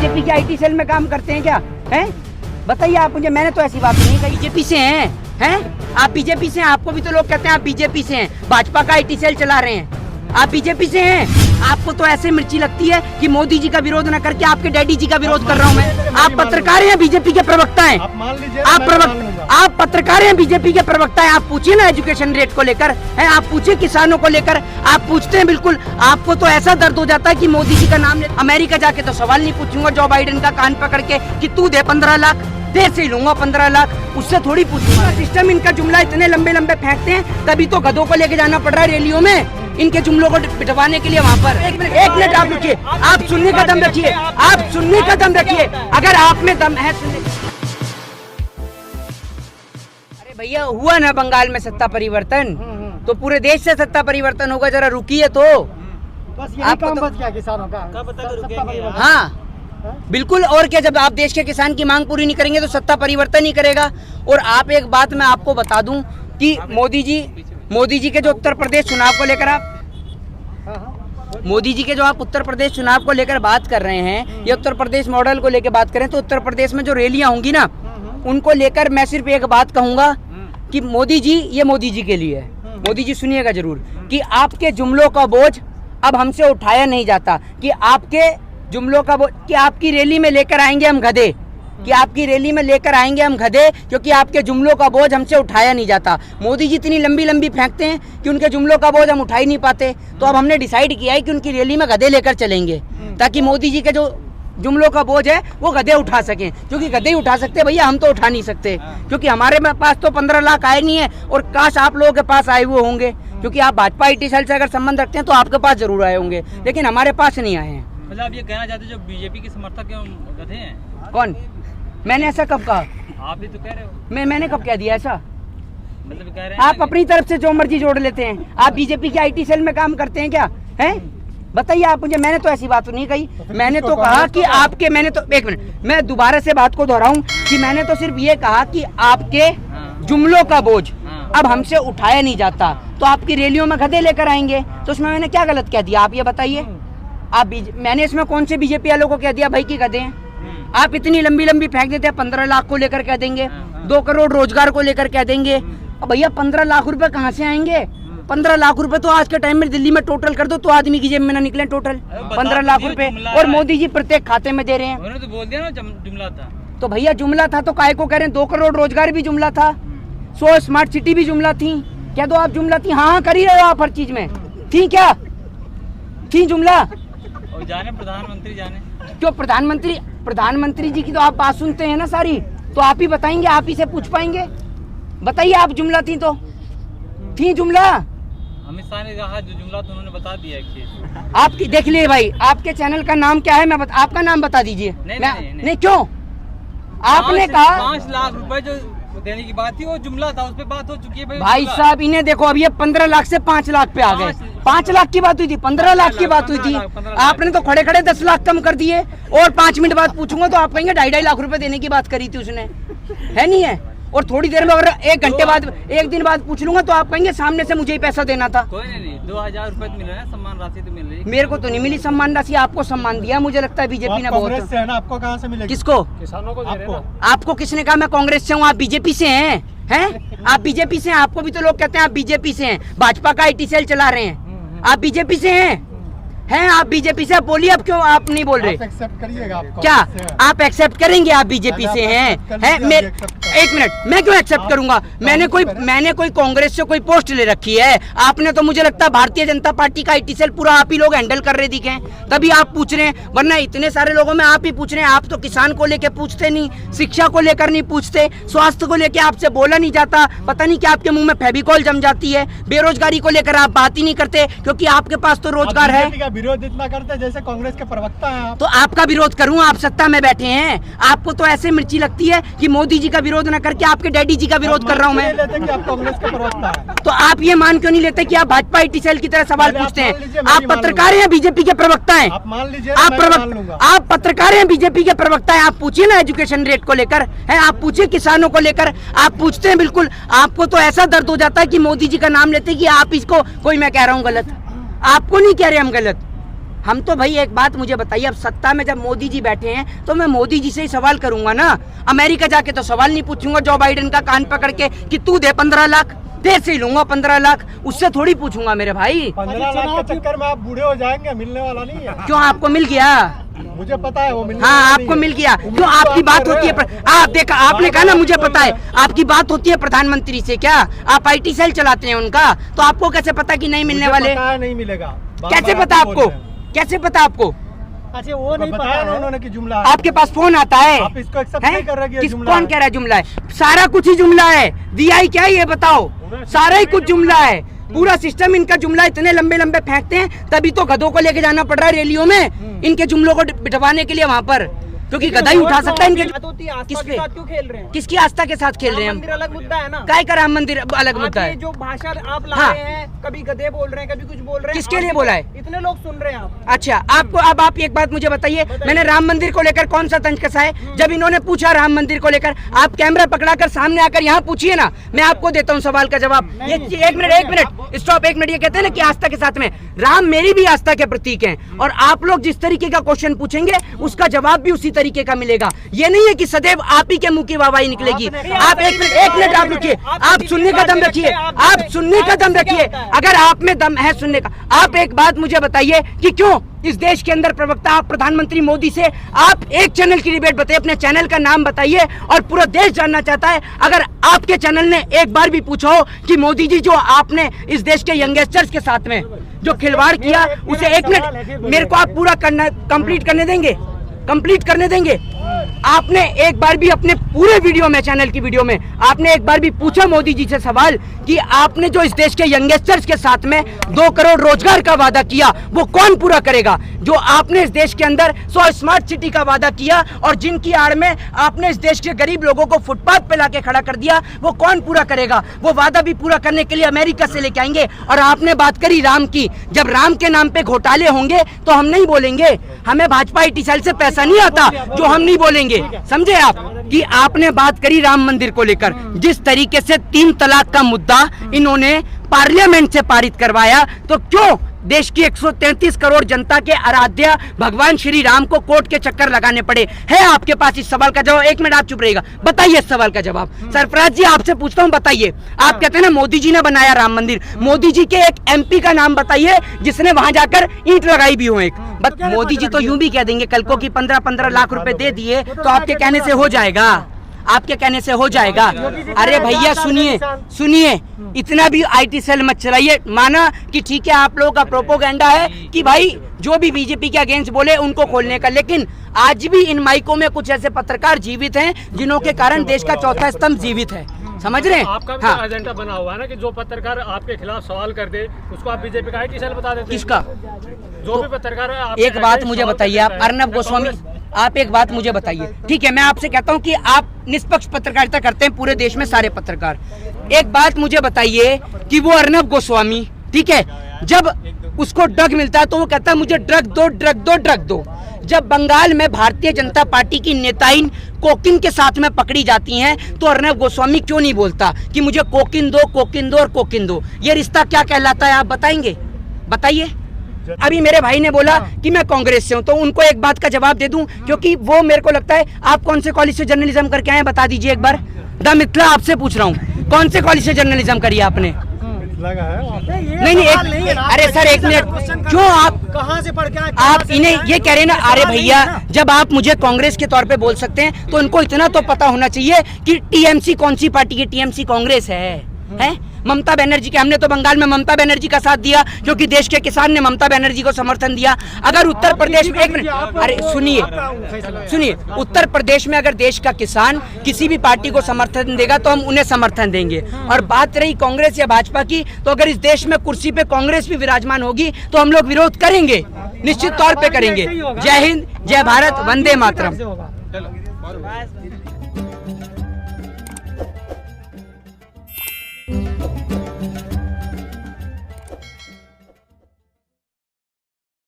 BJP के IT cell में काम करते हैं क्या? हैं? बताइए आप मुझे, मैंने तो ऐसी बात नहीं कही। बीजेपी से हैं? आप बीजेपी से हैं, आपको भी तो लोग कहते हैं आप बीजेपी से हैं, भाजपा का आईटी सेल चला रहे हैं, आप बीजेपी से हैं। आपको तो ऐसे मिर्ची लगती है कि मोदी जी का विरोध न करके आपके डैडी जी का विरोध कर रहा हूं मैं। आप पत्रकार हैं, बीजेपी के प्रवक्ता हैं, आप पत्रकार हैं, बीजेपी के प्रवक्ता हैं। आप पूछिए ना एजुकेशन रेट को लेकर, है आप पूछिए किसानों को लेकर, आप पूछते हैं बिल्कुल। आपको तो ऐसा दर्द हो जाता है कि मोदी जी का नाम ले। अमेरिका जाके तो सवाल नहीं पूछूंगा जो बाइडेन का कान पकड़ के कि तू दे 15 लाख, देर से ही लूंगा 15 लाख, उससे थोड़ी पूछूंगा। सिस्टम इनका जुमला इतने लंबे लंबे फेंकते हैं, तभी तो गधों को लेके जाना पड़ रहा है रैलियों में इनके जुमलों को पिटवाने के लिए वहाँ पर। एक मिनट आप रुकिए, आप सुनने का दम रखिए, आप सुनने का दम रखिए, अगर आप में दम है सुनने। अरे भैया, हुआ ना बंगाल में सत्ता परिवर्तन, तो पूरे देश से सत्ता परिवर्तन होगा, जरा रुकिए तो। बस यही काम बच गया किसानों का। हाँ बिल्कुल, और क्या, जब आप देश के किसान की मांग पूरी नहीं करेंगे तो सत्ता परिवर्तन ही करेगा। और आप एक बात मैं आपको बता दूं कि मोदी जी के जो उत्तर प्रदेश चुनाव को लेकर मोदी जी के जो आप उत्तर प्रदेश चुनाव को लेकर बात कर रहे हैं, या उत्तर प्रदेश मॉडल को लेकर बात करें, तो उत्तर प्रदेश में जो रैलियां होंगी ना, उनको लेकर मैं सिर्फ एक बात कहूंगा कि मोदी जी, ये मोदी जी के लिए है। मोदी जी सुनिएगा जरूर कि आपके जुमलों का बोझ अब हमसे उठाया नहीं जाता, कि आपके जुमलों का बोझ, कि आपकी रैली में लेकर आएंगे हम गधे, कि आपकी रैली में लेकर आएंगे हम गधे, क्योंकि आपके जुमलों का बोझ हमसे उठाया नहीं जाता। मोदी जी इतनी लंबी लंबी फेंकते हैं कि उनके जुमलों का बोझ हम उठा ही नहीं पाते। तो अब हमने डिसाइड किया है कि उनकी रैली में गधे लेकर चलेंगे, ताकि मोदी जी के जो जुमलों का बोझ है वो गधे उठा सकें, क्योंकि गधे ही उठा सकते भैया, हम तो उठा नहीं सकते, क्योंकि हमारे पास तो 15 लाख आए नहीं है, और काश आप लोगों के पास आए हुए होंगे, क्योंकि आप भाजपा आईटी सेल से अगर संबंध रखते हैं तो आपके पास जरूर आए होंगे, लेकिन हमारे पास नहीं आए हैं। मतलब आप ये कहना चाहते हैं जो बीजेपी के समर्थक क्यों गधे हैं? कौन? मैंने ऐसा कब कहा? आप भी तो कह रहे हो। मैंने कब कह दिया ऐसा? मतलब कह रहे हैं आप अपनी तरफ से जो मर्जी जोड़ लेते हैं। आप बीजेपी के आईटी सेल में काम करते हैं क्या? हैं? बताइए आप मुझे, मैंने तो ऐसी बात नहीं कही। मैंने तो कहा कि आपके, मैंने तो, एक मिनट, मैं दोबारा से बात को दोहराऊं कि मैंने तो सिर्फ ये कहा कि आपके जुमलों का बोझ अब हमसे उठाया नहीं जाता, तो आपकी रैलियों में गधे लेकर आएंगे, तो उसमें मैंने क्या गलत कह दिया? आप ये बताइए। मैंने इसमें कौन से बीजेपी वालों को कह दिया भाई कि गधे हैं? आप इतनी लंबी लंबी फेंक देते हैं, 15 लाख को लेकर कह देंगे, 2 करोड़ रोजगार को लेकर कह देंगे। अब भैया 15 लाख रुपए कहाँ से आएंगे? 15 लाख रुपए तो आज के टाइम में दिल्ली में टोटल कर दो तो आदमी की जेब में ना निकले टोटल 15 लाख रुपए, और मोदी जी प्रत्येक खाते में दे रहे हैं। उन्होंने तो बोल दिया ना जुमला था। तो भैया जुमला था तो काहे को कह रहे हैं? 2 करोड़ रोजगार भी जुमला था, 100 स्मार्ट सिटी भी जुमला थी। क्या दो आप जुमला थी? हाँ कर ही रहे हो आप हर चीज में। थी क्या? थी जुमला? और जाने प्रधानमंत्री जाने क्यों? प्रधानमंत्री जी की तो आप बात सुनते हैं ना सारी, तो आप ही बताएंगे, आप ही से पूछ पाएंगे। बताइए आप जुमला थी तो थी जुमला? अमित शाह ने कहा जो जुमला तो उन्होंने बता दिया है। आपकी देख लिए भाई, आपके चैनल का नाम क्या है? आपका नाम बता दीजिए। नहीं क्यों? आपने कहा 5 लाख रुपए जो देने की बात थी वो जुमला था, उस पे बात हो चुकी है भाई साहब। इन्हें देखो अब ये 15 लाख से 5 लाख पे आ गए। 5 लाख की बात हुई थी, 15 लाख की बात हुई थी। आपने तो खड़े खड़े 10 लाख कम कर दिए, और 5 मिनट बाद पूछूंगा तो आप कहेंगे 2.5 लाख रुपए देने की बात करी थी उसने, है नहीं है? और थोड़ी देर में अगर 1 घंटे बाद, 1 दिन बाद पूछ लूंगा तो आप कहेंगे सामने से मुझे ही पैसा देना था। कोई नहीं, 2000 रुपए मिल रहा है, सम्मान राशि तो मिल रही है। मेरे को तो नहीं मिली सम्मान राशि, आपको सम्मान दिया मुझे लगता है बीजेपी ने बहुत। आपको कहाँ से मिलेगी? किसको? किसानों को। आपको किसने कहा मैं कांग्रेस से हूँ? आप बीजेपी से हैं? आप बीजेपी से हैं, आपको भी तो लोग कहते हैं आप बीजेपी से हैं, भाजपा का आईटी सेल चला रहे हैं, आप बीजेपी से हैं? आप बीजेपी से? आप बोलिए, अब क्यों आप नहीं बोल रहे? एक्सेप्ट करिएगा आप? क्या आप एक्सेप्ट करेंगे? आप बीजेपी से हैं? एक मिनट, मैं क्यों एक्सेप्ट करूंगा? मैंने कोई कांग्रेस से कोई पोस्ट ले रखी है? आपने तो मुझे लगता है भारतीय जनता पार्टी का आईटी सेल पूरा आप ही लोग हैंडल कर रहे दिखे, तभी आप पूछ रहे हैं, वरना इतने सारे लोगों में आप ही पूछ रहे हैं। आप तो किसान को लेके पूछते नहीं, शिक्षा को लेकर नहीं पूछते, स्वास्थ्य को लेकर आपसे बोला नहीं जाता, पता नहीं क्या आपके मुंह में फेविकॉल जम जाती है, बेरोजगारी को लेकर आप बात ही नहीं करते, क्योंकि आपके पास तो रोजगार है। विरोध इतना करते जैसे कांग्रेस के प्रवक्ता हैं आप। तो आपका विरोध करूं? आप सत्ता में बैठे हैं, आपको तो ऐसे मिर्ची लगती है कि मोदी जी का विरोध न करके आपके डैडी जी का विरोध कर रहा हूं मैं। लेते कि आप कांग्रेस के प्रवक्ता हैं। तो आप ये मान क्यों नहीं लेते कि आप भाजपा आईटी सेल की तरह सवाल पूछते हैं? आप पत्रकार हैं, बीजेपी के प्रवक्ता हैं। आप मान लीजिए, आप पत्रकार हैं, बीजेपी के प्रवक्ता हैं। आप पूछिए ना एजुकेशन रेट को लेकर, है आप पूछिए किसानों को लेकर, आप पूछते हैं बिल्कुल। आपको तो ऐसा दर्द हो जाता है कि मोदी जी का नाम लेते कि आप इसको, कोई मैं कह रहा हूँ गलत, आपको नहीं कह रहे हम गलत, हम तो भाई एक बात मुझे बताइए, अब सत्ता में जब मोदी जी बैठे हैं तो मैं मोदी जी से ही सवाल करूंगा ना। अमेरिका जाके तो सवाल नहीं पूछूंगा जो बाइडेन का कान पकड़ के कि तू दे 15 लाख, दे से ही लूंगा 15 लाख, उससे थोड़ी पूछूंगा मेरे भाई। 15 लाख के चक्कर में आप बूढ़े हो जाएंगे, मिलने वाला नहीं है। क्यों, आपको मिल गया? मुझे पता है वो मिलने हाँ, वाला आपको नहीं मिल गया। क्यों, आपकी बात होती है आप देखा, आपने कहा ना मुझे पता है, आपकी बात होती है प्रधानमंत्री से क्या? आप IT सेल चलाते हैं उनका, तो आपको कैसे पता कि नहीं मिलने वाले? नहीं मिलेगा। कैसे पता आपको? कैसे पता आपको? अच्छा, वो नहीं पता है उन्होंने कि जुमला है। आपके पास फोन आता है, आप इसको एक्सेप्ट नहीं कर रहे कि ये जुमला कौन है। कह रहा है जुमला है? सारा कुछ ही जुमला है। दिया ही क्या है ये बताओ? सारा ही कुछ जुमला है। पूरा सिस्टम इनका जुमला, इतने लंबे लंबे फेंकते हैं तभी तो गधों को लेके जाना पड़ रहा है रैलियों में इनके जुमलों को बिठवाने के लिए वहाँ पर, क्योंकि गधा ही उठा सकता है इनके। किसके साथ क्यों खेल रहे हैं? किसकी आस्था के साथ खेल रहे हैं हम? मंदिर अलग मुद्दा है ना। काय का राम मंदिर अलग मुद्दा है? जो भाषा आप ला हाँ। रहे हैं, कभी गधे बोल रहे हैं, कभी कुछ बोल रहे हैं। किसके लिए बोला है? इतने लोग सुन रहे हैं आप। अच्छा, आपको अब आप एक बात मुझे बताइए, मैंने राम मंदिर को लेकर कौन सा तंज कसा है? जब इन्होंने पूछा राम मंदिर को लेकर, आप कैमरा पकड़ाकर सामने आकर यहाँ पूछिए ना, मैं आपको देता हूँ सवाल का जवाब। ये एक मिनट स्टॉप, एक मिनट। ये कहते हैं ना कि आस्था के साथ में, राम मेरी भी आस्था के प्रतीक हैं, और आप लोग जिस तरीके का क्वेश्चन पूछेंगे उसका जवाब भी उसी तरीके का मिलेगा। ये नहीं है कि सदैव आप ही के मुंह की वाहवाही निकलेगी। आप एक मिनट आप रुकिए, आप सुनने का दम रखिए, आप सुनने का दम रखिए। अगर आप में दम है सुनने का, आप एक बात मुझे बताइए कि क्यों इस देश के अंदर प्रवक्ता आप प्रधानमंत्री मोदी से आप एक चैनल की डिबेट बताइए, अपने चैनल का नाम बताइए, और पूरा देश जानना चाहता है। अगर आपके चैनल ने एक बार भी पूछा हो कि मोदी जी जो आपने इस देश के यंगस्टर्स के साथ में जो खिलवाड़ किया, उसे एक मिनट मेरे को आप पूरा करना, कंप्लीट करने देंगे? कंप्लीट करने देंगे? आपने एक बार भी अपने पूरे वीडियो में, चैनल की वीडियो में, आपने एक बार भी पूछा मोदी जी से सवाल कि आपने जो इस देश के यंगस्टर्स के साथ में 2 करोड़ रोजगार का वादा किया वो कौन पूरा करेगा? जो आपने इस देश के अंदर 100 स्मार्ट सिटी का वादा किया और जिनकी आड़ में आपने इस देश के गरीब लोगों को फुटपाथ पे लाके खड़ा कर दिया, वो कौन पूरा करेगा? वो वादा भी पूरा करने के लिए अमेरिका से लेके आएंगे। और आपने बात करी राम की, जब राम के नाम पे घोटाले होंगे तो हम नहीं बोलेंगे, हमें भाजपा IT सेल से पैसा नहीं आता जो हम नहीं बोलेंगे। समझे आप कि आपने बात करी राम मंदिर को लेकर, जिस तरीके से 3 तलाक का मुद्दा इन्होंने पार्लियामेंट से पारित करवाया, तो क्यों देश की 133 करोड़ जनता के आराध्य भगवान श्री राम को कोर्ट के चक्कर लगाने पड़े? है आपके पास इस सवाल का जवाब? एक मिनट आप चुप रहिएगा, बताइए इस सवाल का जवाब। सरफराज जी आपसे पूछता हूँ, बताइए। आप कहते हैं ना मोदी जी ने बनाया राम मंदिर, मोदी जी के एक MP का नाम बताइए जिसने वहां जाकर ईंट लगाई भी हो एक। मोदी जी तो यूं भी कह देंगे कल को कि 15-15 लाख रुपए दे दिए तो आपके कहने से हो जाएगा, आपके कहने से हो जाएगा। अरे भैया सुनिए सुनिए, इतना भी IT सेल मत चलाइए। माना कि ठीक है आप लोगों का प्रोपोगेंडा है कि भाई जो भी बीजेपी के अगेंस्ट बोले उनको खोलने का, लेकिन आज भी इन माइकों में कुछ ऐसे पत्रकार जीवित हैं जिन्हों के कारण देश का चौथा स्तंभ जीवित है। समझ रहे हैं? आपका भी हाँ। एजेंडा बना हुआ है ना कि जो पत्रकार आपके खिलाफ सवाल कर दे उसको आप बीजेपी का IT सेल बता देते हैं। किसका? जो भी पत्रकार है आपके एक बात मुझे बताइए, आप अर्नब गोस्वामी, आप एक बात मुझे बताइए, ठीक है मैं आपसे कहता हूं कि आप निष्पक्ष पत्रकारिता करते हैं पूरे देश में सारे पत्रकार। एक बात मुझे बताइए कि वो अर्नब गोस्वामी, ठीक है, जब उसको ड्रग मिलता है तो वो कहता है मुझे ड्रग दो ड्रग दो ड्रग दो। जब बंगाल में भारतीय जनता पार्टी की नेताइन कोकिन के साथ में पकड़ी जाती हैं तो अर्नब गोस्वामी क्यों नहीं बोलता कि मुझे कोकिन दो और कोकिन दो? ये रिश्ता क्या कहलाता है आप बताएंगे? बताइए। अभी मेरे भाई ने बोला कि मैं कांग्रेस से हूं, तो उनको एक बात का जवाब दे दूं, क्योंकि वो मेरे को लगता है, आप कौन से कॉलेज से जर्नलिज्म करके आए बता दीजिए एक बार। द मिथिला आपसे पूछ रहा हूँ, कौन से कॉलेज से जर्नलिज्म करी आपने? लगा है नहीं, अरे सर एक मिनट, क्यों आप कहाँ से पढ़ के आए? आप इन्हें ये कह रहे हैं ना? अरे भैया जब आप मुझे कांग्रेस के तौर पे बोल सकते हैं तो इनको इतना तो पता होना चाहिए कि TMC कौन सी पार्टी की? TMC कांग्रेस है? ममता बनर्जी के, हमने तो बंगाल में ममता बनर्जी का साथ दिया क्योंकि देश के किसान ने ममता बनर्जी को समर्थन दिया। अगर उत्तर प्रदेश में, एक मिनट, अरे सुनिए, उत्तर प्रदेश में अगर देश का किसान किसी भी पार्टी को समर्थन देगा तो हम उन्हें समर्थन देंगे। और बात रही कांग्रेस या भाजपा की, तो अगर इस देश में कुर्सी पे कांग्रेस भी विराजमान होगी तो हम लोग विरोध करेंगे, निश्चित तौर पे करेंगे। जय हिंद, जय भारत, वंदे मातरम।